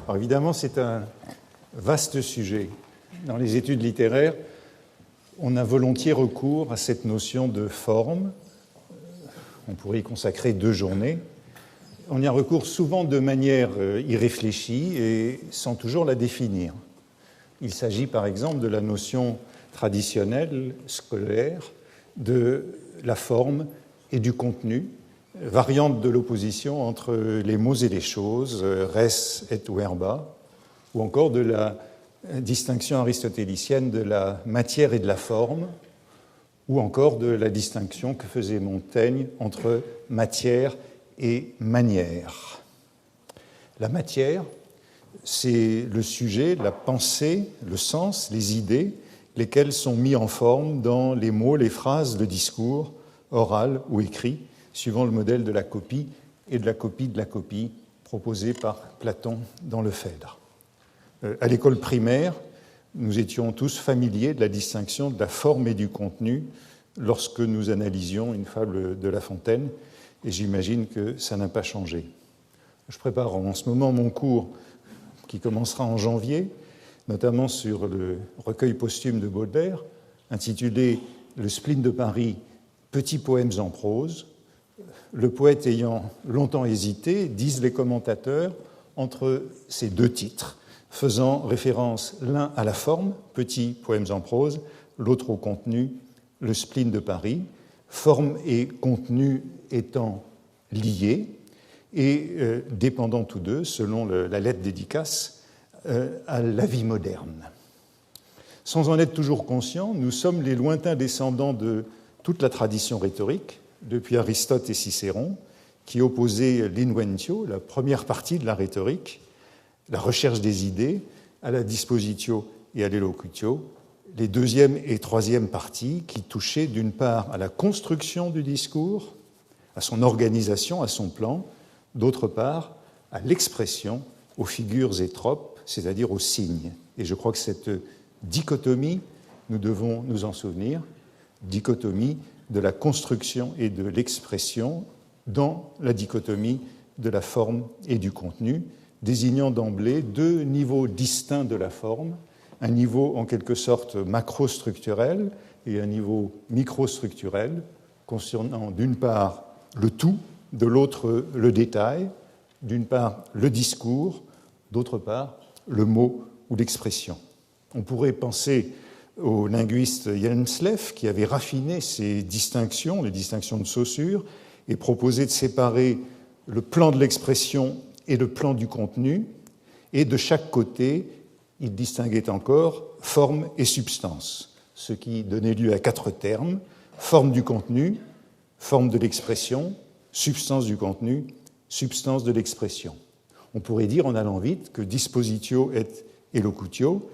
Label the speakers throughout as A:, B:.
A: Alors évidemment, c'est un vaste sujet. Dans les études littéraires, on a volontiers recours à cette notion de forme. On pourrait y consacrer 2 journées. On y a recours souvent de manière irréfléchie et sans toujours la définir. Il s'agit par exemple de la notion traditionnelle, scolaire, de la forme et du contenu, variante de l'opposition entre les mots et les choses, res et verba, ou encore de la distinction aristotélicienne de la matière et de la forme, ou encore de la distinction que faisait Montaigne entre matière et manière. La matière, c'est le sujet, la pensée, le sens, les idées, lesquels sont mis en forme dans les mots, les phrases, le discours, oral ou écrit, suivant le modèle de la copie et de la copie proposé par Platon dans le Phèdre. À l'école primaire, nous étions tous familiers de la distinction de la forme et du contenu lorsque nous analysions une fable de La Fontaine, et j'imagine que ça n'a pas changé. Je prépare en ce moment mon cours qui commencera en janvier, notamment sur le recueil posthume de Baudelaire, intitulé « Le spleen de Paris, petits poèmes en prose ». Le poète ayant longtemps hésité, disent les commentateurs, entre ces 2 titres, faisant référence l'un à la forme, petits poèmes en prose, l'autre au contenu, le spleen de Paris, forme et contenu étant liés et dépendant tous deux, selon la lettre dédicace, à la vie moderne. Sans en être toujours conscients, nous sommes les lointains descendants de toute la tradition rhétorique, depuis Aristote et Cicéron, qui opposaient l'inventio, la première partie de la rhétorique, la recherche des idées, à la dispositio et à l'élocutio, les 2e et 3e parties qui touchaient d'une part à la construction du discours, à son organisation, à son plan, d'autre part à l'expression, aux figures et tropes, c'est-à-dire aux signes. Et je crois que cette dichotomie, nous devons nous en souvenir, dichotomie de la construction et de l'expression dans la dichotomie de la forme et du contenu, désignant d'emblée 2 niveaux distincts de la forme, un niveau en quelque sorte macrostructurel et un niveau microstructurel, concernant d'une part le tout, de l'autre le détail, d'une part le discours, d'autre part le mot ou l'expression. On pourrait penser au linguiste Hjelmslev qui avait raffiné ces distinctions, les distinctions de Saussure, et proposé de séparer le plan de l'expression et le plan du contenu, et de chaque côté, il distinguait encore forme et substance, ce qui donnait lieu à 4 termes, forme du contenu, forme de l'expression, substance du contenu, substance de l'expression. On pourrait dire, en allant vite, que dispositio et élocutio,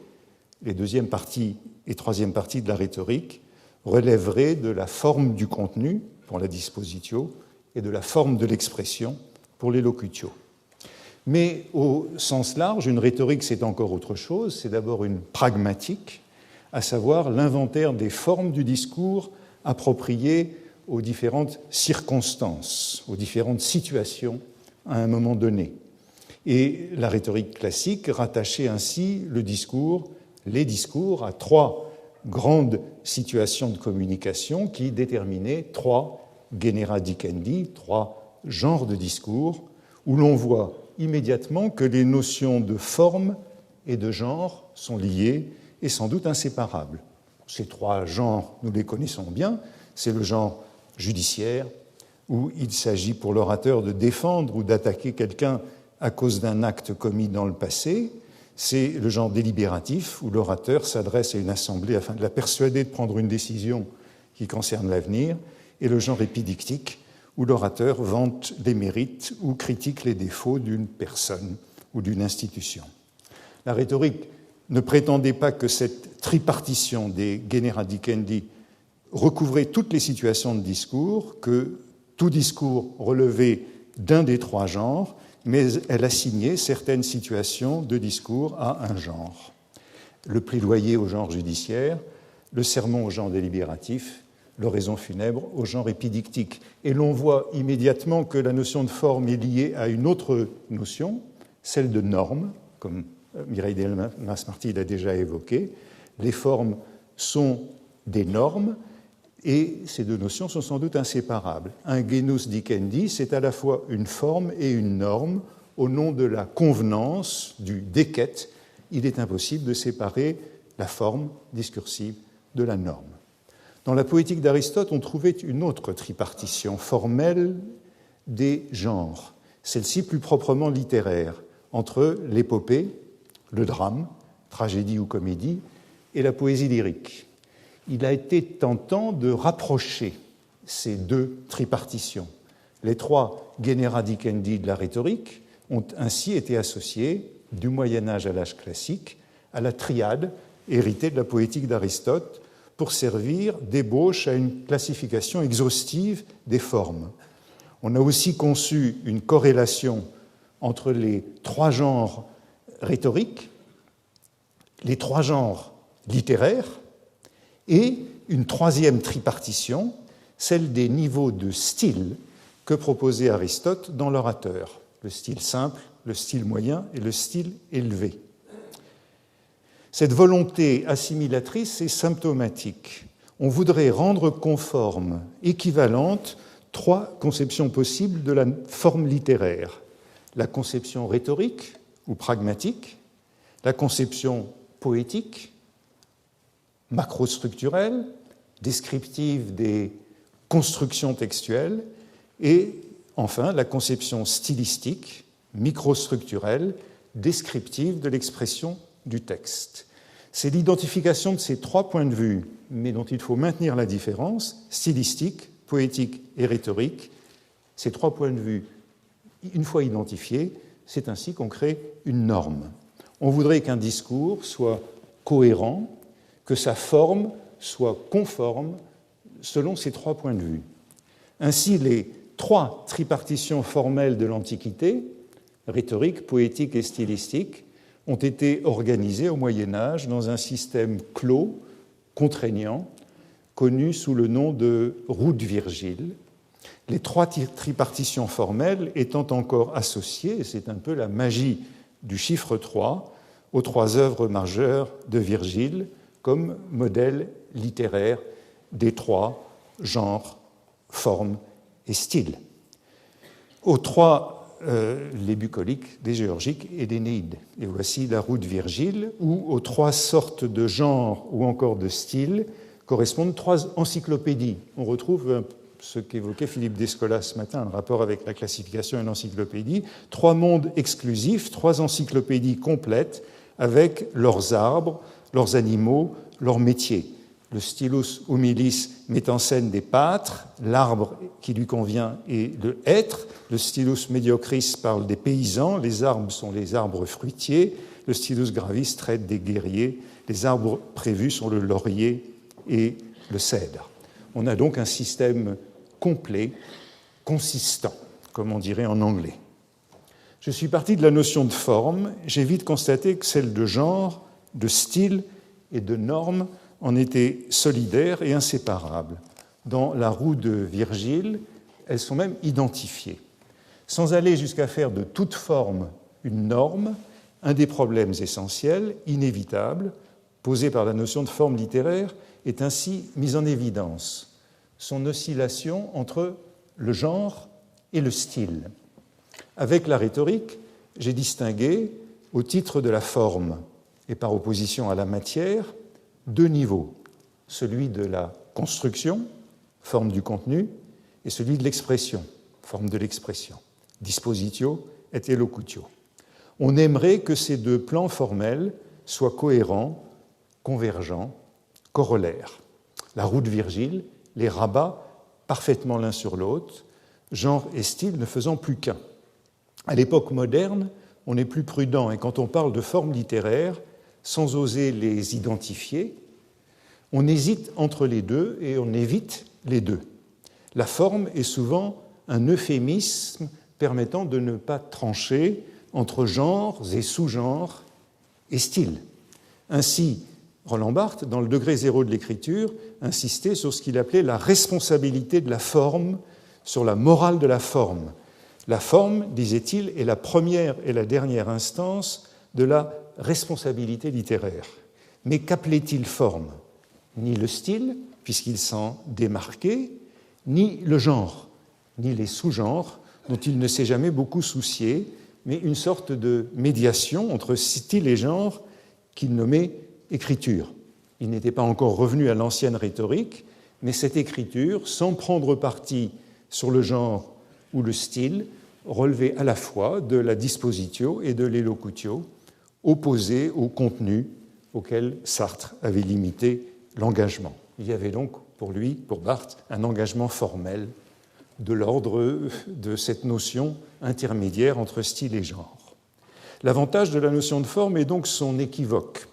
A: les 2e partie et 3e partie de la rhétorique, relèveraient de la forme du contenu, pour la dispositio, et de la forme de l'expression, pour l'élocutio. Mais au sens large, une rhétorique, c'est encore autre chose. C'est d'abord une pragmatique, à savoir l'inventaire des formes du discours appropriées aux différentes circonstances, aux différentes situations à un moment donné. Et la rhétorique classique rattachait ainsi les discours à 3 grandes situations de communication qui déterminaient 3 genera dicendi, 3 genres de discours, où l'on voit immédiatement que les notions de forme et de genre sont liées et sans doute inséparables. Ces 3 genres, nous les connaissons bien. C'est le genre judiciaire, où il s'agit pour l'orateur de défendre ou d'attaquer quelqu'un à cause d'un acte commis dans le passé. C'est le genre délibératif, où l'orateur s'adresse à une assemblée afin de la persuader de prendre une décision qui concerne l'avenir. Et le genre épidictique, où l'orateur vante les mérites ou critique les défauts d'une personne ou d'une institution. La rhétorique ne prétendait pas que cette tripartition des genera dicendi recouvrait toutes les situations de discours, que tout discours relevait d'un des 3 genres, mais elle assignait certaines situations de discours à un genre. Le plaidoyer au genre judiciaire, le sermon au genre délibératif, l'oraison funèbre au genre épidictique. Et l'on voit immédiatement que la notion de forme est liée à une autre notion, celle de norme, comme Mireille Delmas-Marty l'a déjà évoqué. Les formes sont des normes, et ces deux notions sont sans doute inséparables. Un genus dicendi, c'est à la fois une forme et une norme. Au nom de la convenance, du déquête, il est impossible de séparer la forme discursive de la norme. Dans la poétique d'Aristote, on trouvait une autre tripartition formelle des genres, celle-ci plus proprement littéraire, entre l'épopée, le drame, tragédie ou comédie, et la poésie lyrique. Il a été tentant de rapprocher ces deux tripartitions. Les trois genera dicendi de la rhétorique ont ainsi été associés, du Moyen-Âge à l'âge classique, à la triade héritée de la poétique d'Aristote pour servir d'ébauche à une classification exhaustive des formes. On a aussi conçu une corrélation entre les trois genres rhétoriques, les trois genres littéraires, et une troisième tripartition, celle des niveaux de style que proposait Aristote dans l'orateur, le style simple, le style moyen et le style élevé. Cette volonté assimilatrice est symptomatique. On voudrait rendre conformes, équivalentes, trois conceptions possibles de la forme littéraire. La conception rhétorique ou pragmatique, la conception poétique, macrostructurelle, descriptive des constructions textuelles, et enfin la conception stylistique, microstructurelle, descriptive de l'expression du texte. C'est l'identification de ces trois points de vue, mais dont il faut maintenir la différence, stylistique, poétique et rhétorique. Ces trois points de vue, une fois identifiés, c'est ainsi qu'on crée une norme. On voudrait qu'un discours soit cohérent, que sa forme soit conforme selon ces trois points de vue. Ainsi, les trois tripartitions formelles de l'Antiquité, rhétorique, poétique et stylistique, ont été organisées au Moyen-Âge dans un système clos, contraignant, connu sous le nom de roue de Virgile. Les trois tripartitions formelles étant encore associées, et c'est un peu la magie du chiffre 3, aux trois œuvres majeures de Virgile, comme modèle littéraire des trois genres, formes et styles. Aux trois, les bucoliques, des géorgiques et des néides. Et voici la roue de Virgile, où aux trois sortes de genres ou encore de styles correspondent trois encyclopédies. On retrouve ce qu'évoquait Philippe Descola ce matin, un rapport avec la classification et l'encyclopédie. Trois mondes exclusifs, trois encyclopédies complètes avec leurs arbres, leurs animaux, leurs métiers. Le stylus humilis met en scène des pâtres, l'arbre qui lui convient est le hêtre, le stylus mediocris parle des paysans, les arbres sont les arbres fruitiers, le stylus gravis traite des guerriers, les arbres prévus sont le laurier et le cèdre. On a donc un système complet, consistant, comme on dirait en anglais. Je suis parti de la notion de forme, j'ai vite constaté que celle de genre, de style et de norme en étaient solidaires et inséparables. Dans la roue de Virgile, elles sont même identifiées. Sans aller jusqu'à faire de toute forme une norme, un des problèmes essentiels, inévitables, posés par la notion de forme littéraire, est ainsi mis en évidence. Son oscillation entre le genre et le style. Avec la rhétorique, j'ai distingué, au titre de la forme et par opposition à la matière, deux niveaux, celui de la construction, forme du contenu, et celui de l'expression, forme de l'expression, dispositio et elocutio. On aimerait que ces deux plans formels soient cohérents, convergents, corollaires. La roue de Virgile les rabat parfaitement l'un sur l'autre, genre et style ne faisant plus qu'un. À l'époque moderne, on est plus prudent, et quand on parle de formes littéraires, sans oser les identifier, on hésite entre les deux et on évite les deux. La forme est souvent un euphémisme permettant de ne pas trancher entre genres et sous-genres et styles. Ainsi, Roland Barthes, dans le degré zéro de l'écriture, insistait sur ce qu'il appelait la responsabilité de la forme, sur la morale de la forme. La forme, disait-il, est la première et la dernière instance de la responsabilité littéraire. Mais qu'appelait-il forme? Ni le style, puisqu'il s'en démarquait, ni le genre, ni les sous-genres, dont il ne s'est jamais beaucoup soucié, mais une sorte de médiation entre style et genre qu'il nommait écriture. Il n'était pas encore revenu à l'ancienne rhétorique, mais cette écriture, sans prendre parti sur le genre ou le style, relevait à la fois de la dispositio et de l'ellocutio, opposés au contenu auquel Sartre avait limité l'engagement. Il y avait donc pour lui, pour Barthes, un engagement formel de l'ordre de cette notion intermédiaire entre style et genre. L'avantage de la notion de forme est donc son équivoque,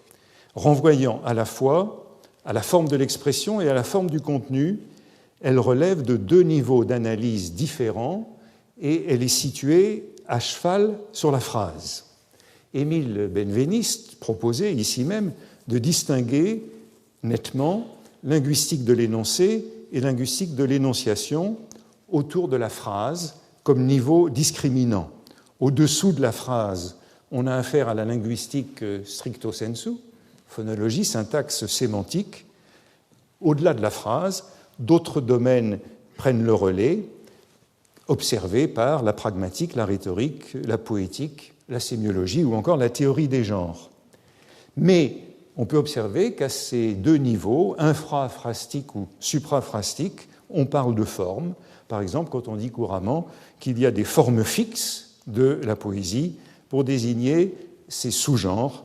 A: renvoyant à la fois à la forme de l'expression et à la forme du contenu. Elle relève de deux niveaux d'analyse différents et elle est située à cheval sur la phrase. Émile Benveniste proposait ici même de distinguer nettement linguistique de l'énoncé et linguistique de l'énonciation autour de la phrase comme niveau discriminant. Au-dessous de la phrase, on a affaire à la linguistique stricto sensu, phonologie, syntaxe, sémantique. Au-delà de la phrase, d'autres domaines prennent le relais, observés par la pragmatique, la rhétorique, la poétique, la sémiologie ou encore la théorie des genres. Mais on peut observer qu'à ces deux niveaux, infraphrastique ou supraphrastique, on parle de forme. Par exemple, quand on dit couramment qu'il y a des formes fixes de la poésie pour désigner ces sous-genres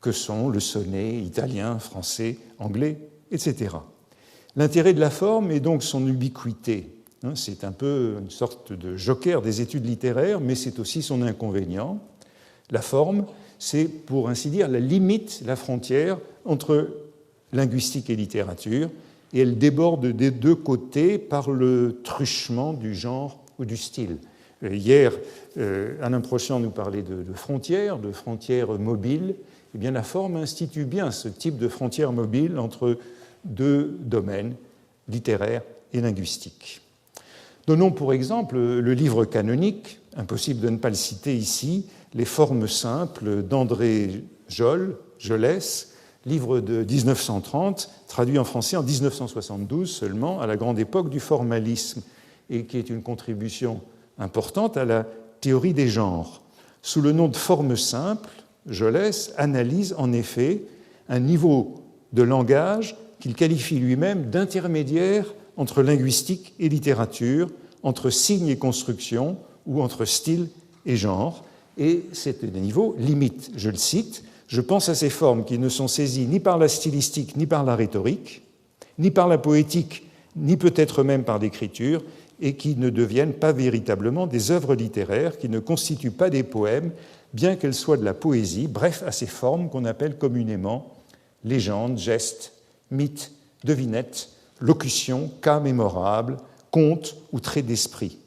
A: que sont le sonnet italien, français, anglais, etc. L'intérêt de la forme est donc son ubiquité. C'est un peu une sorte de joker des études littéraires, mais c'est aussi son inconvénient. La forme, c'est pour ainsi dire la limite, la frontière entre linguistique et littérature, et elle déborde des deux côtés par le truchement du genre ou du style. Hier, Alain Prochant nous parlait de frontières mobiles. Eh bien, la forme institue bien ce type de frontières mobiles entre deux domaines, littéraires et linguistiques. Donnons pour exemple le livre canonique, impossible de ne pas le citer ici, Les formes simples d'André Jolès, livre de 1930, traduit en français en 1972 seulement, à la grande époque du formalisme, et qui est une contribution importante à la théorie des genres. Sous le nom de forme simple, Jolès analyse en effet un niveau de langage qu'il qualifie lui-même d'intermédiaire entre linguistique et littérature, entre signe et construction, ou entre style et genre. Et ce niveau limite, je le cite, « Je pense à ces formes qui ne sont saisies ni par la stylistique ni par la rhétorique, ni par la poétique, ni peut-être même par l'écriture, et qui ne deviennent pas véritablement des œuvres littéraires, qui ne constituent pas des poèmes, bien qu'elles soient de la poésie, bref, à ces formes qu'on appelle communément légendes, gestes, mythes, devinettes, locutions, cas mémorables, contes ou traits d'esprit.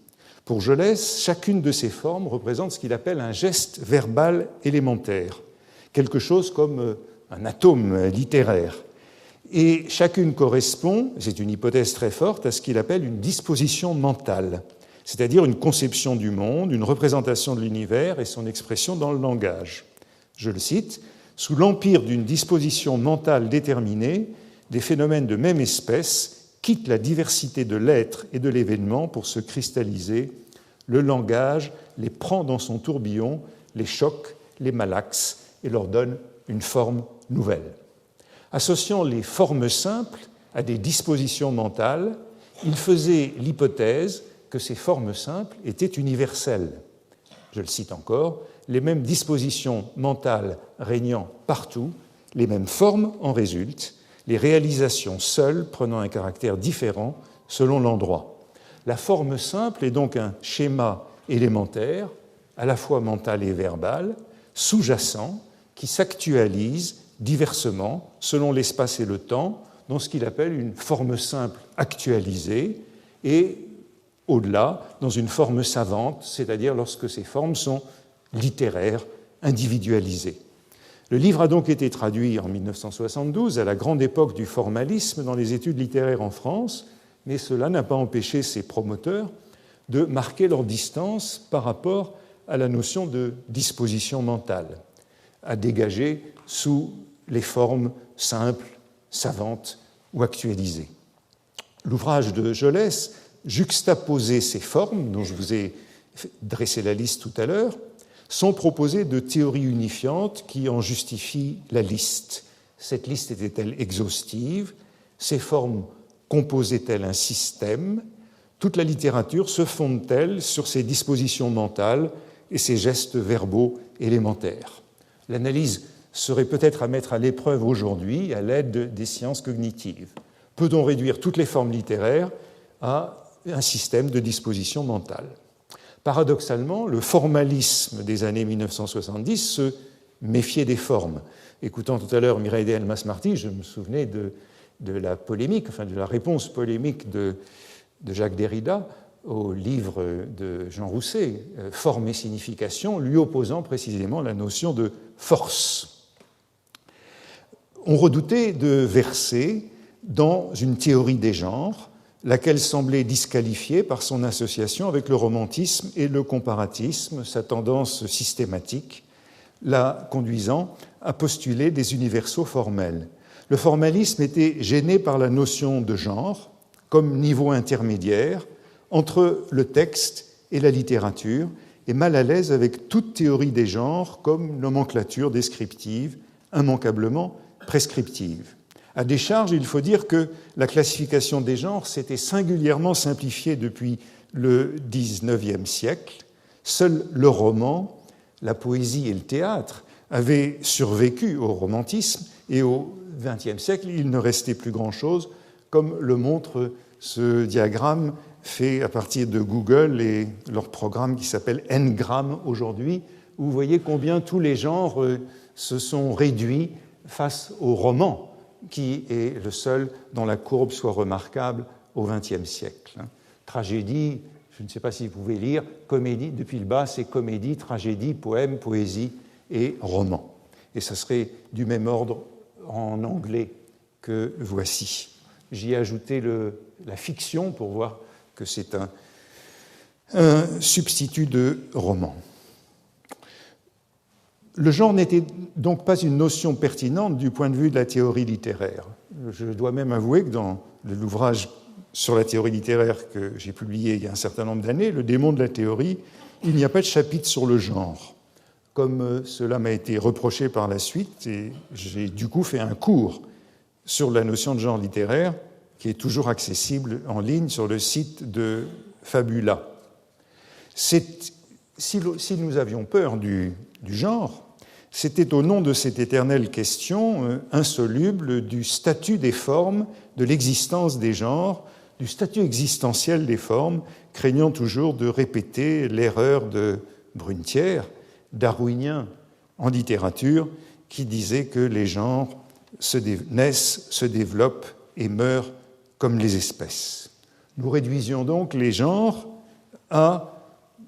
A: Pour Jolès, chacune de ces formes représente ce qu'il appelle un geste verbal élémentaire, quelque chose comme un atome littéraire. Et chacune correspond, c'est une hypothèse très forte, à ce qu'il appelle une disposition mentale, c'est-à-dire une conception du monde, une représentation de l'univers et son expression dans le langage. Je le cite, « Sous l'empire d'une disposition mentale déterminée, des phénomènes de même espèce quittent la diversité de l'être et de l'événement pour se cristalliser. Le langage les prend dans son tourbillon, les choque, les malaxe et leur donne une forme nouvelle. » Associant les formes simples à des dispositions mentales, il faisait l'hypothèse que ces formes simples étaient universelles. Je le cite encore, « Les mêmes dispositions mentales régnant partout, les mêmes formes en résultent, les réalisations seules prenant un caractère différent selon l'endroit. » La forme simple est donc un schéma élémentaire, à la fois mental et verbal, sous-jacent, qui s'actualise diversement selon l'espace et le temps dans ce qu'il appelle une forme simple actualisée et au-delà dans une forme savante, c'est-à-dire lorsque ces formes sont littéraires, individualisées. Le livre a donc été traduit en 1972 à la grande époque du formalisme dans les études littéraires en France, mais cela n'a pas empêché ses promoteurs de marquer leur distance par rapport à la notion de disposition mentale. à dégager sous les formes simples, savantes ou actualisées. L'ouvrage de Jolès juxtaposait ces formes, dont je vous ai dressé la liste tout à l'heure, sans proposer de théorie unifiante qui en justifie la liste. Cette liste était-elle exhaustive? Ces formes composaient-elles un système? Toute la littérature se fonde-t-elle sur ces dispositions mentales et ces gestes verbaux élémentaires? L'analyse serait peut-être à mettre à l'épreuve aujourd'hui à l'aide des sciences cognitives. Peut-on réduire toutes les formes littéraires à un système de disposition mentale? Paradoxalement, le formalisme des années 1970 se méfiait des formes. Écoutant tout à l'heure Mireille Delmas-Marty, je me souvenais de la polémique, enfin de la réponse polémique de Jacques Derrida au livre de Jean Rousset, Forme et signification, lui opposant précisément la notion de force. On redoutait de verser dans une théorie des genres, laquelle semblait disqualifiée par son association avec le romantisme et le comparatisme, sa tendance systématique, la conduisant à postuler des universaux formels. Le formalisme était gêné par la notion de genre comme niveau intermédiaire entre le texte et la littérature et mal à l'aise avec toute théorie des genres comme nomenclature descriptive, immanquablement prescriptive. À décharge, il faut dire que la classification des genres s'était singulièrement simplifiée depuis le XIXe siècle. Seul le roman, la poésie et le théâtre avaient survécu au romantisme et au XXe siècle, il ne restait plus grand-chose, comme le montre ce diagramme fait à partir de Google et leur programme qui s'appelle Ngram aujourd'hui, où vous voyez combien tous les genres se sont réduits face au roman, qui est le seul dont la courbe soit remarquable au XXe siècle. Tragédie, je ne sais pas si vous pouvez lire, comédie, depuis le bas, c'est comédie, tragédie, poème, poésie et roman. Et ça serait du même ordre en anglais que voici. J'y ai ajouté la fiction pour voir que c'est un substitut de roman. Le genre n'était donc pas une notion pertinente du point de vue de la théorie littéraire. Je dois même avouer que dans l'ouvrage sur la théorie littéraire que j'ai publié il y a un certain nombre d'années, Le démon de la théorie, il n'y a pas de chapitre sur le genre. Comme cela m'a été reproché par la suite, et j'ai du coup fait un cours sur la notion de genre littéraire qui est toujours accessible en ligne sur le site de Fabula. Si nous avions peur du genre, c'était au nom de cette éternelle question insoluble du statut des formes, de l'existence des genres, du statut existentiel des formes, craignant toujours de répéter l'erreur de Brunetière, darwinien en littérature, qui disait que les genres naissent, se développent et meurent comme les espèces. Nous réduisions donc les genres à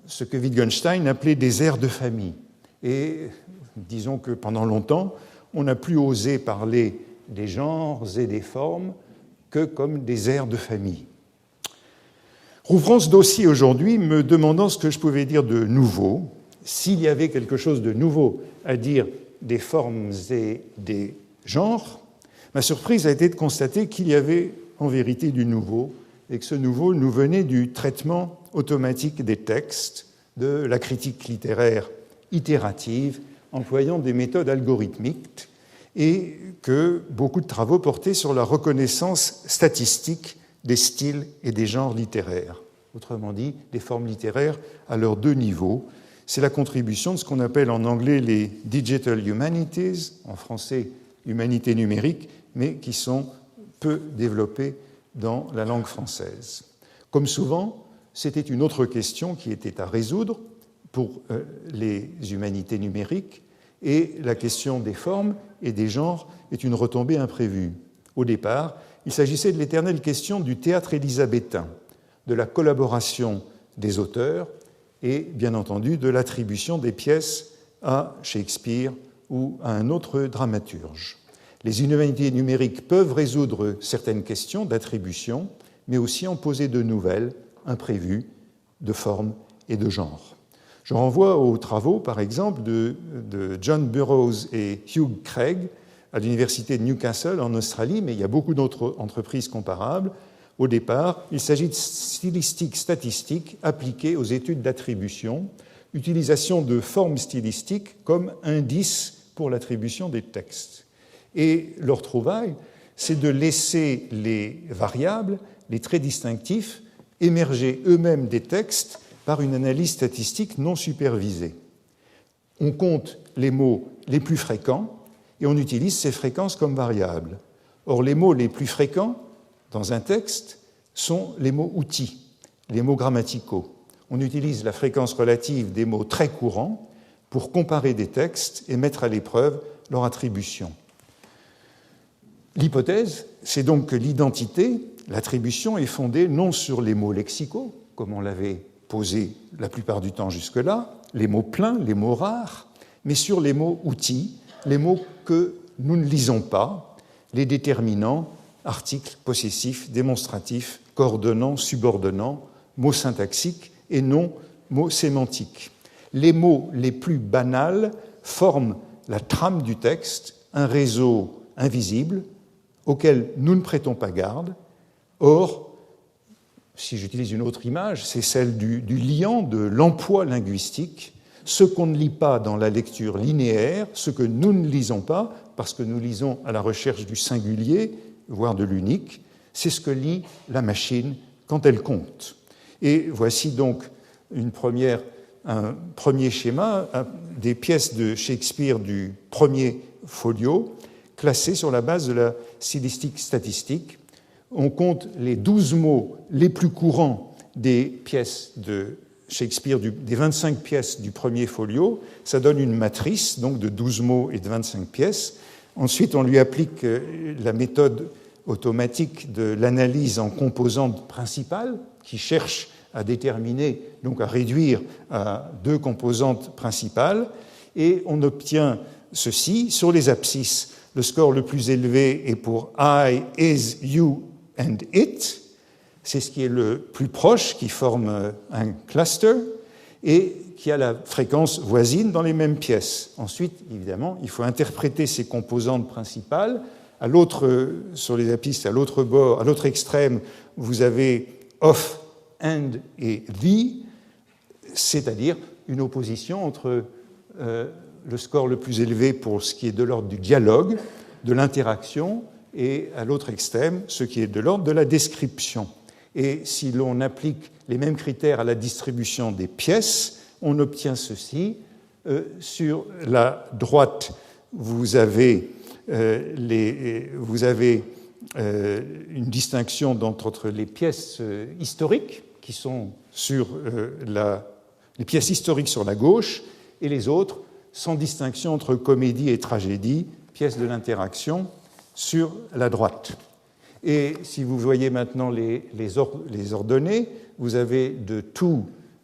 A: ce que Wittgenstein appelait des aires de famille. Et disons que pendant longtemps, on n'a plus osé parler des genres et des formes que comme des aires de famille. Rouvrant ce dossier aujourd'hui, me demandant ce que je pouvais dire de nouveau, s'il y avait quelque chose de nouveau à dire des formes et des genres, ma surprise a été de constater qu'il y avait en vérité du nouveau, et que ce nouveau nous venait du traitement automatique des textes, de la critique littéraire itérative, employant des méthodes algorithmiques, et que beaucoup de travaux portaient sur la reconnaissance statistique des styles et des genres littéraires. Autrement dit, des formes littéraires à leurs deux niveaux. C'est la contribution de ce qu'on appelle en anglais les digital humanities, en français humanités numériques, mais qui sont peu développées dans la langue française. Comme souvent, c'était une autre question qui était à résoudre pour les humanités numériques, et la question des formes et des genres est une retombée imprévue. Au départ, il s'agissait de l'éternelle question du théâtre élisabétain, de la collaboration des auteurs et, bien entendu, de l'attribution des pièces à Shakespeare ou à un autre dramaturge. Les humanités numériques peuvent résoudre certaines questions d'attribution, mais aussi en poser de nouvelles, imprévues, de forme et de genre. Je renvoie aux travaux, par exemple, de John Burroughs et Hugh Craig à l'université de Newcastle en Australie, mais il y a beaucoup d'autres entreprises comparables. Au départ, il s'agit de stylistique statistique appliquée aux études d'attribution, utilisation de formes stylistiques comme indice pour l'attribution des textes. Et leur trouvaille, c'est de laisser les variables, les traits distinctifs, émerger eux-mêmes des textes par une analyse statistique non supervisée. On compte les mots les plus fréquents et on utilise ces fréquences comme variables. Or, les mots les plus fréquents dans un texte sont les mots outils, les mots grammaticaux. On utilise la fréquence relative des mots très courants pour comparer des textes et mettre à l'épreuve leur attribution. L'hypothèse, c'est donc que l'identité, l'attribution, est fondée non sur les mots lexicaux, comme on l'avait posé la plupart du temps jusque-là, les mots pleins, les mots rares, mais sur les mots outils, les mots que nous ne lisons pas, les déterminants, articles, possessifs, démonstratifs, coordonnants, subordonnants, mots syntaxiques et non mots sémantiques. Les mots les plus banals forment la trame du texte, un réseau invisible auquel nous ne prêtons pas garde. Or, si j'utilise une autre image, c'est celle du liant, de l'emploi linguistique, ce qu'on ne lit pas dans la lecture linéaire, ce que nous ne lisons pas, parce que nous lisons à la recherche du singulier, voire de l'unique, c'est ce que lit la machine quand elle compte. Et voici donc un premier schéma des pièces de Shakespeare du premier folio, classées sur la base de la stylistique statistique. On compte les 12 mots les plus courants des pièces de Shakespeare, des 25 pièces du premier folio. Ça donne une matrice donc de 12 mots et de 25 pièces. Ensuite, on lui applique la méthode automatique de l'analyse en composantes principales, qui cherche à déterminer, donc à réduire à 2 composantes principales, et on obtient ceci. Sur les abscisses, le score le plus élevé est pour I, is, you and it. C'est ce qui est le plus proche, qui forme un cluster, et qui a la fréquence voisine dans les mêmes pièces. Ensuite, évidemment, il faut interpréter ces composantes principales. Sur les abscisses, à l'autre bord, à l'autre extrême, vous avez of, and et the, c'est-à-dire une opposition entre le score le plus élevé pour ce qui est de l'ordre du dialogue, de l'interaction, et à l'autre extrême, ce qui est de l'ordre de la description. Et si l'on applique les mêmes critères à la distribution des pièces, on obtient ceci. Sur la droite, vous avez une distinction entre les pièces historiques, qui sont sur les pièces historiques sur la gauche, et les autres, sans distinction entre comédie et tragédie, pièces de l'interaction, sur la droite. Et si vous voyez maintenant les ordonnées, vous avez de to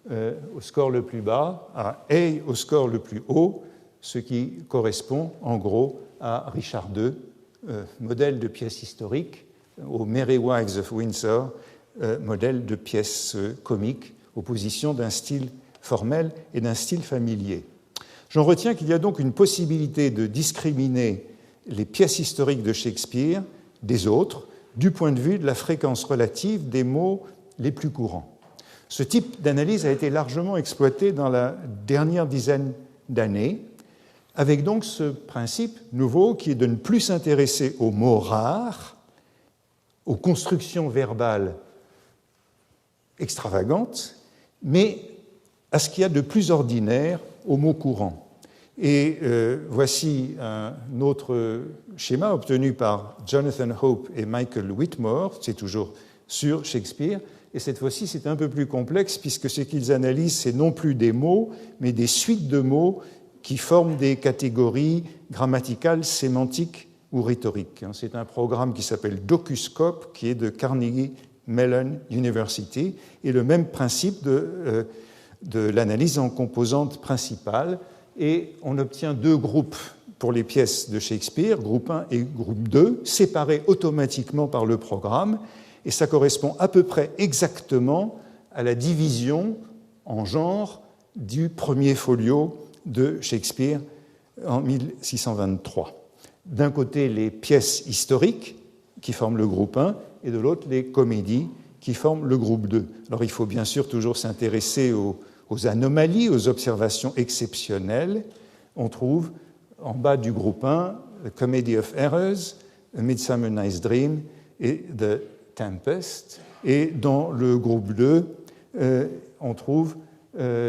A: au score le plus bas à A au score le plus haut, ce qui correspond en gros à Richard II, modèle de pièce historique, au Merry Wives of Windsor, modèle de pièce comique, opposition d'un style formel et d'un style familier. J'en retiens qu'il y a donc une possibilité de discriminer les pièces historiques de Shakespeare des autres du point de vue de la fréquence relative des mots les plus courants. Ce type d'analyse a été largement exploité dans la dernière dizaine d'années, avec donc ce principe nouveau qui est de ne plus s'intéresser aux mots rares, aux constructions verbales extravagantes, mais à ce qu'il y a de plus ordinaire aux mots courants. Et voici un autre schéma obtenu par Jonathan Hope et Michael Whitmore, c'est toujours sur Shakespeare, et cette fois-ci c'est un peu plus complexe puisque ce qu'ils analysent, c'est non plus des mots, mais des suites de mots qui forment des catégories grammaticales, sémantiques ou rhétoriques. C'est un programme qui s'appelle Docuscope, qui est de Carnegie Mellon University, et le même principe de l'analyse en composantes principales. Et on obtient 2 groupes pour les pièces de Shakespeare, groupe 1 et groupe 2, séparés automatiquement par le programme, et ça correspond à peu près exactement à la division en genres du premier folio de Shakespeare en 1623. D'un côté, les pièces historiques qui forment le groupe 1, et de l'autre, les comédies qui forment le groupe 2. Alors, il faut bien sûr toujours s'intéresser aux anomalies, aux observations exceptionnelles. On trouve en bas du groupe 1, The Comedy of Errors, A Midsummer Night's Dream et The Tempest. Et dans le groupe 2, on trouve,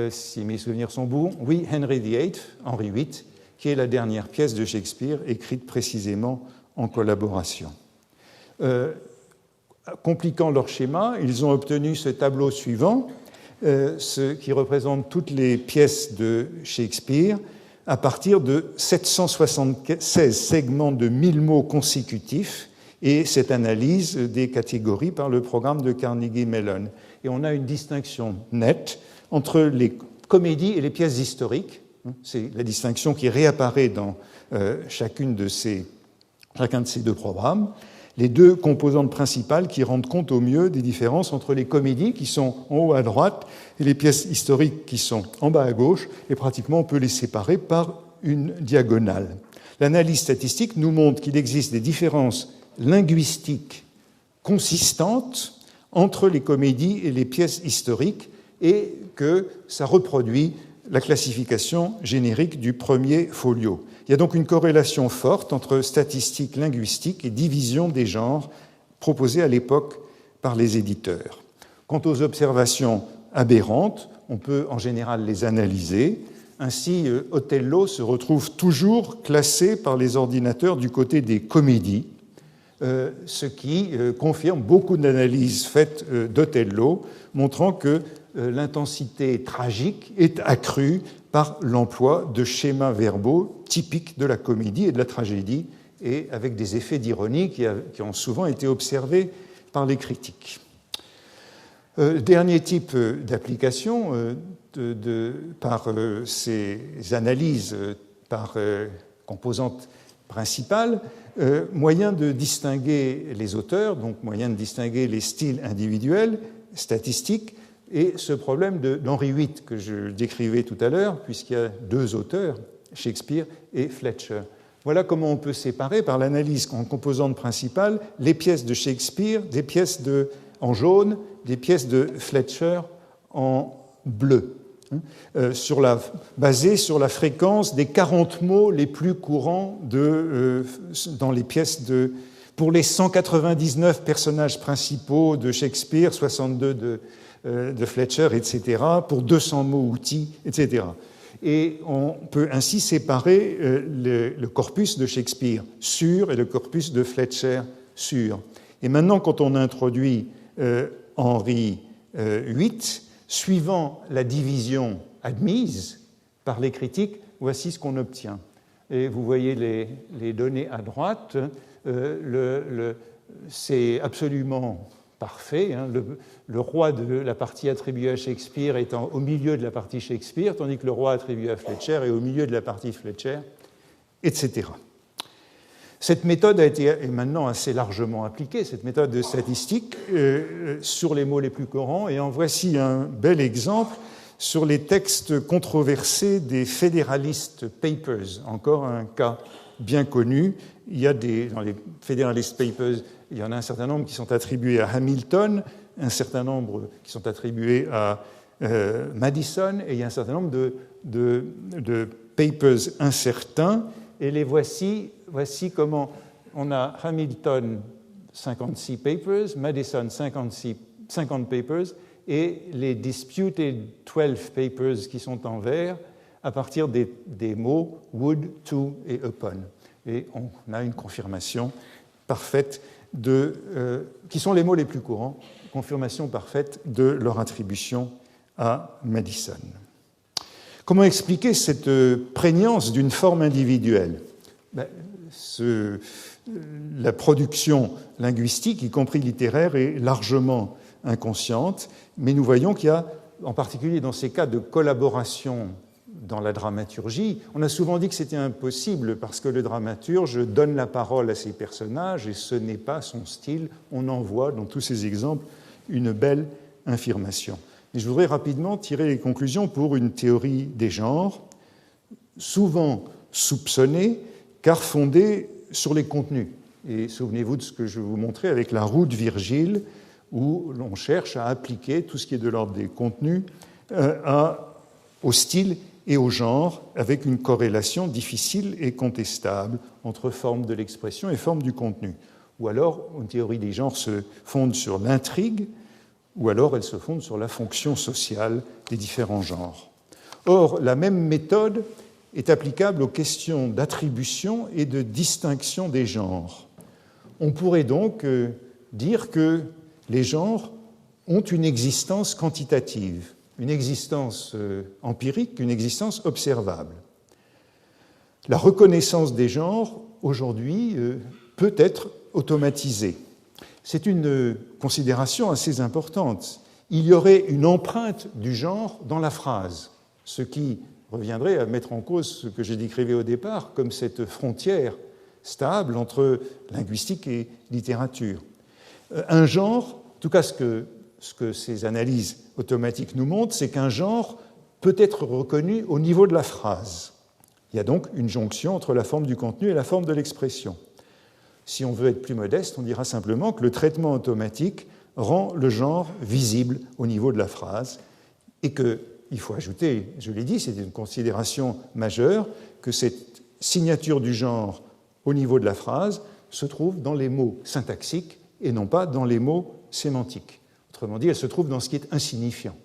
A: si mes souvenirs sont bons, oui, Henry VIII, Henri VIII, qui est la dernière pièce de Shakespeare écrite précisément en collaboration. Compliquant leur schéma, ils ont obtenu ce tableau suivant, ce qui représente toutes les pièces de Shakespeare à partir de 776 segments de 1000 mots consécutifs et cette analyse des catégories par le programme de Carnegie Mellon. Et on a une distinction nette entre les comédies et les pièces historiques. C'est la distinction qui réapparaît dans chacun de ces deux programmes. Les deux composantes principales qui rendent compte au mieux des différences entre les comédies qui sont en haut à droite et les pièces historiques qui sont en bas à gauche, et pratiquement on peut les séparer par une diagonale. L'analyse statistique nous montre qu'il existe des différences linguistiques consistantes entre les comédies et les pièces historiques et que ça reproduit la classification générique du premier folio. Il y a donc une corrélation forte entre statistiques linguistiques et division des genres proposées à l'époque par les éditeurs. Quant aux observations aberrantes, on peut en général les analyser. Ainsi, Othello se retrouve toujours classé par les ordinateurs du côté des comédies, ce qui confirme beaucoup d'analyses faites d'Othello, montrant que l'intensité tragique est accrue par l'emploi de schémas verbaux typiques de la comédie et de la tragédie, et avec des effets d'ironie qui ont souvent été observés par les critiques. Dernier type d'application par ces analyses par composantes principales, moyen de distinguer les auteurs, donc moyen de distinguer les styles individuels, statistiques, et ce problème d'Henri VIII que je décrivais tout à l'heure, puisqu'il y a deux auteurs, Shakespeare et Fletcher. Voilà comment on peut séparer par l'analyse en composantes principales les pièces de Shakespeare, des pièces en jaune, des pièces de Fletcher en bleu, basées sur la fréquence des 40 mots les plus courants dans les pièces pour les 199 personnages principaux de Shakespeare, 62 de Fletcher, etc., pour 200 mots outils, etc. Et on peut ainsi séparer le corpus de Shakespeare sûr et le corpus de Fletcher sûr. Et maintenant, quand on introduit Henri VIII, suivant la division admise par les critiques, voici ce qu'on obtient. Et vous voyez les données à droite. C'est absolument parfait. Hein. Le roi de la partie attribuée à Shakespeare étant au milieu de la partie Shakespeare, tandis que le roi attribué à Fletcher est au milieu de la partie Fletcher, etc. Cette méthode est maintenant assez largement appliquée, cette méthode de statistique, sur les mots les plus courants, et en voici un bel exemple sur les textes controversés des Federalist Papers, encore un cas bien connu. Il y a dans les Federalist Papers, il y en a un certain nombre qui sont attribués à Hamilton, un certain nombre qui sont attribués à Madison, et il y a un certain nombre de papers incertains, et les voici comment on a Hamilton 56 papers, Madison 50 papers, et les disputed 12 papers qui sont en vert à partir des mots would, to et upon. Et on a une confirmation parfaite qui sont les mots les plus courants, confirmation parfaite de leur attribution à Madison. Comment expliquer cette prégnance d'une forme individuelle ? La production linguistique, y compris littéraire, est largement inconsciente, mais nous voyons qu'il y a, en particulier dans ces cas de collaboration dans la dramaturgie, on a souvent dit que c'était impossible parce que le dramaturge donne la parole à ses personnages et ce n'est pas son style. On en voit dans tous ces exemples une belle affirmation. Et je voudrais rapidement tirer les conclusions pour une théorie des genres, souvent soupçonnée, car fondée sur les contenus. Et souvenez-vous de ce que je vous montrais avec la roue de Virgile, où l'on cherche à appliquer tout ce qui est de l'ordre des contenus au style et au genre, avec une corrélation difficile et contestable entre forme de l'expression et forme du contenu. Ou alors, une théorie des genres se fonde sur l'intrigue, ou alors elle se fonde sur la fonction sociale des différents genres. Or, la même méthode est applicable aux questions d'attribution et de distinction des genres. On pourrait donc dire que les genres ont une existence quantitative, une existence empirique, une existence observable. La reconnaissance des genres, aujourd'hui, peut être automatisée. C'est une considération assez importante. Il y aurait une empreinte du genre dans la phrase, ce qui reviendrait à mettre en cause ce que j'ai décrivé au départ comme cette frontière stable entre linguistique et littérature. Un genre, en tout cas ce que ces analyses automatiques nous montrent, c'est qu'un genre peut être reconnu au niveau de la phrase. Il y a donc une jonction entre la forme du contenu et la forme de l'expression. Si on veut être plus modeste, on dira simplement que le traitement automatique rend le genre visible au niveau de la phrase et qu'il faut ajouter, je l'ai dit, c'est une considération majeure, que cette signature du genre au niveau de la phrase se trouve dans les mots syntaxiques et non pas dans les mots sémantiques. Autrement dit, elle se trouve dans ce qui est insignifiant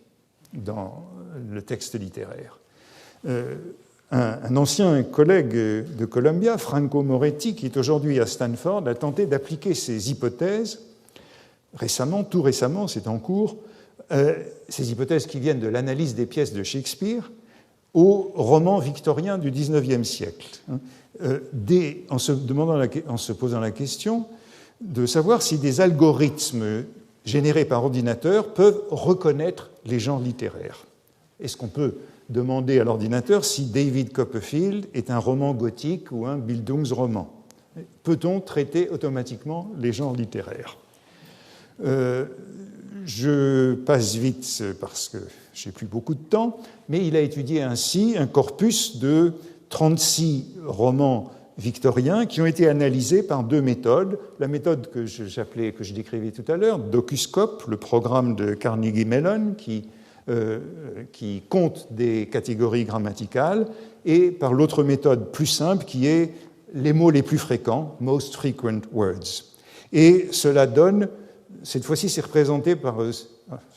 A: dans le texte littéraire. Un ancien collègue de Columbia, Franco Moretti, qui est aujourd'hui à Stanford, a tenté d'appliquer ces hypothèses récemment, tout récemment, c'est en cours, ces hypothèses qui viennent de l'analyse des pièces de Shakespeare au roman victorien du XIXe siècle, en se posant la question de savoir si des algorithmes générés par ordinateur peuvent reconnaître les genres littéraires. Est-ce qu'on peut demander à l'ordinateur si David Copperfield est un roman gothique ou un Bildungsroman? Peut-on traiter automatiquement les genres littéraires? Je passe vite parce que je n'ai plus beaucoup de temps, mais il a étudié ainsi un corpus de 36 romans victoriens qui ont été analysés par deux méthodes. La méthode que je décrivais tout à l'heure, Docuscope, le programme de Carnegie Mellon qui compte des catégories grammaticales, et par l'autre méthode plus simple qui est les mots les plus fréquents, most frequent words. Et cela donne, cette fois-ci c'est représenté par,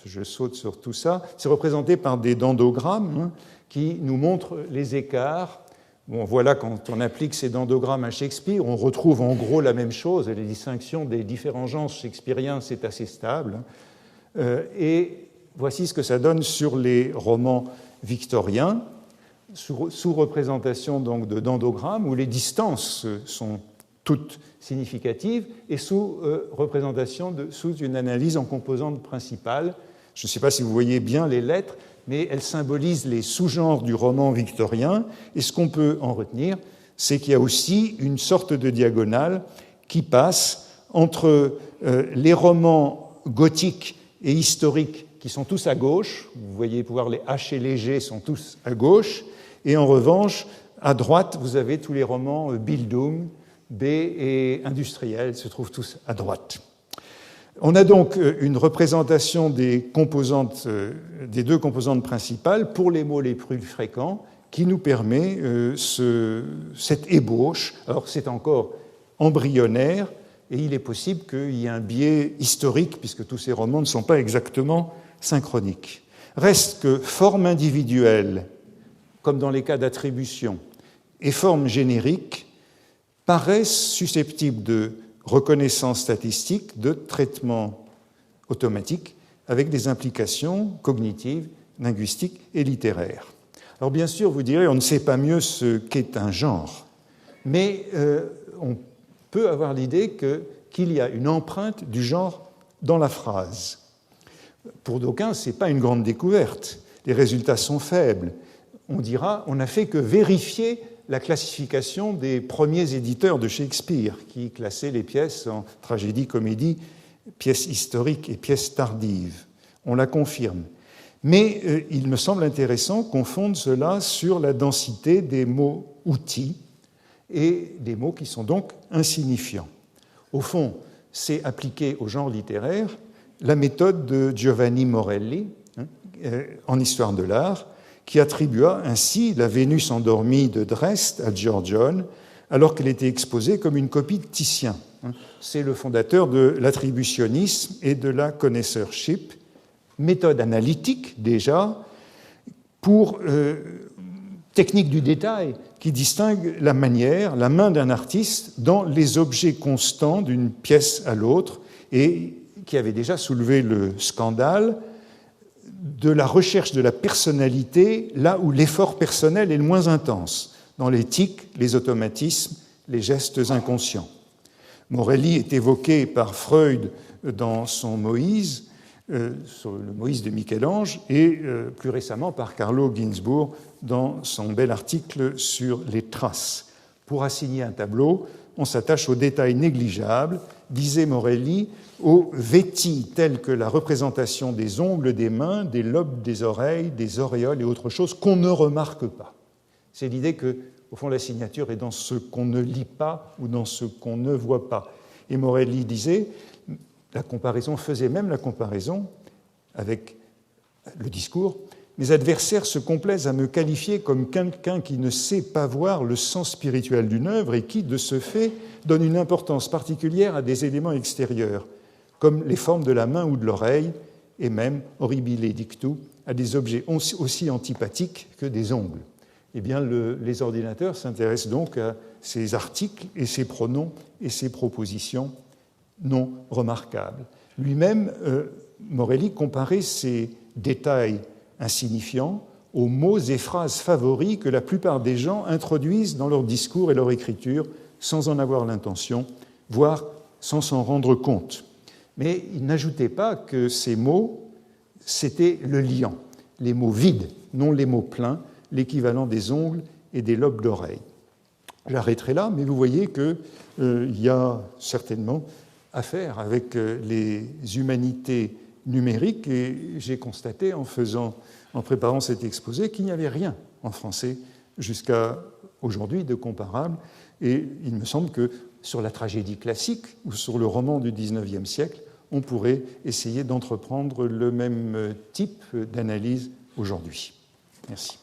A: je saute sur tout ça, c'est représenté par des dendogrammes qui nous montrent les écarts. Bon, voilà, quand on applique ces dendogrammes à Shakespeare, on retrouve en gros la même chose, les distinctions des différents genres shakespeariens, c'est assez stable. Et voici ce que ça donne sur les romans victoriens, sous représentation donc de dendogrammes, où les distances sont toutes significatives, et sous représentation sous une analyse en composantes principales. Je ne sais pas si vous voyez bien les lettres, mais elles symbolisent les sous-genres du roman victorien, et ce qu'on peut en retenir, c'est qu'il y a aussi une sorte de diagonale qui passe entre les romans gothiques et historiques qui sont tous à gauche, vous voyez pouvoir les H et les G sont tous à gauche, et en revanche, à droite, vous avez tous les romans Bildung, B et industriels, se trouvent tous à droite. On a donc une représentation des composantes, des deux composantes principales pour les mots les plus fréquents qui nous permet cette ébauche. Alors c'est encore embryonnaire et il est possible qu'il y ait un biais historique puisque tous ces romans ne sont pas exactement synchroniques. Reste que forme individuelle, comme dans les cas d'attribution, et forme générique paraissent susceptibles de reconnaissance statistique, de traitement automatique, avec des implications cognitives, linguistiques et littéraires. Alors bien sûr, vous direz, on ne sait pas mieux ce qu'est un genre, mais on peut avoir l'idée qu'il y a une empreinte du genre dans la phrase. Pour d'aucuns, ce n'est pas une grande découverte. Les résultats sont faibles. On dira, on n'a fait que vérifier la classification des premiers éditeurs de Shakespeare, qui classaient les pièces en tragédie, comédie, pièces historiques et pièces tardives. On la confirme. Mais il me semble intéressant qu'on fonde cela sur la densité des mots outils et des mots qui sont donc insignifiants. Au fond, c'est appliqué au genre littéraire la méthode de Giovanni Morelli en histoire de l'art, qui attribua ainsi la Vénus endormie de Dresde à Giorgione, alors qu'elle était exposée comme une copie de Titien. C'est le fondateur de l'attributionnisme et de la connoisseurship, méthode analytique déjà, pour technique du détail qui distingue la manière, la main d'un artiste dans les objets constants d'une pièce à l'autre et qui avait déjà soulevé le scandale de la recherche de la personnalité là où l'effort personnel est le moins intense, dans les tics, les automatismes, les gestes inconscients. Morelli est évoqué par Freud dans son Moïse, sur le Moïse de Michel-Ange, et plus récemment par Carlo Ginzburg dans son bel article sur les traces. Pour assigner un tableau, on s'attache aux détails négligeables, disait Morelli, aux vêtis tels que la représentation des ongles des mains, des lobes des oreilles, des auréoles et autre chose qu'on ne remarque pas. C'est l'idée que, au fond, la signature est dans ce qu'on ne lit pas ou dans ce qu'on ne voit pas. Et Morelli disait, faisait même la comparaison avec le discours. Mes adversaires se complaisent à me qualifier comme quelqu'un qui ne sait pas voir le sens spirituel d'une œuvre et qui, de ce fait, donne une importance particulière à des éléments extérieurs, comme les formes de la main ou de l'oreille, et même, horribile dictu, à des objets aussi antipathiques que des ongles. Eh bien, les ordinateurs s'intéressent donc à ces articles et ces pronoms et ces propositions non remarquables. Lui-même, Morelli comparait ces détails insignifiants aux mots et phrases favoris que la plupart des gens introduisent dans leur discours et leur écriture sans en avoir l'intention, voire sans s'en rendre compte. Mais il n'ajoutait pas que ces mots, c'était le liant, les mots vides, non les mots pleins, l'équivalent des ongles et des lobes d'oreille. J'arrêterai là, mais vous voyez qu'il y a certainement affaire avec les humanités numériques, et j'ai constaté en préparant cet exposé qu'il n'y avait rien en français jusqu'à aujourd'hui de comparable, et il me semble que sur la tragédie classique ou sur le roman du XIXe siècle, on pourrait essayer d'entreprendre le même type d'analyse aujourd'hui. Merci.